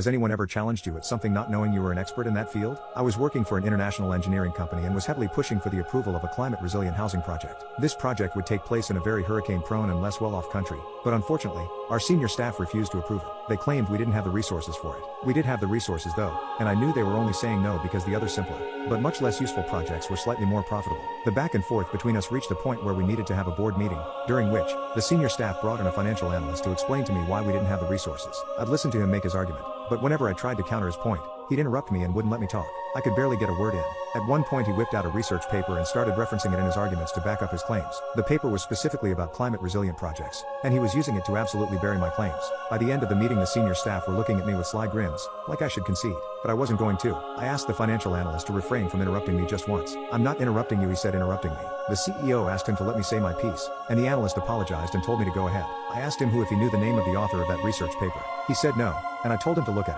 Has anyone ever challenged you at something not knowing you were an expert in that field? I was working for an international engineering company and was heavily pushing for the approval of a climate-resilient housing project. This project would take place in a very hurricane-prone and less well-off country, but unfortunately, our senior staff refused to approve it. They claimed we didn't have the resources for it. We did have the resources though, and I knew they were only saying no because the other simpler, but much less useful projects were slightly more profitable. The back and forth between us reached a point where we needed to have a board meeting, during which, the senior staff brought in a financial analyst to explain to me why we didn't have the resources. I'd listened to him make his argument, but whenever I tried to counter his point, he'd interrupt me and wouldn't let me talk. I could barely get a word in. At one point he whipped out a research paper and started referencing it in his arguments to back up his claims. The paper was specifically about climate-resilient projects, and he was using it to absolutely bury my claims. By the end of the meeting the senior staff were looking at me with sly grins, like I should concede, but I wasn't going to. I asked the financial analyst to refrain from interrupting me just once. "I'm not interrupting you," he said, interrupting me. The CEO asked him to let me say my piece, and the analyst apologized and told me to go ahead. I asked him if he knew the name of the author of that research paper. He said no, and I told him to look at it.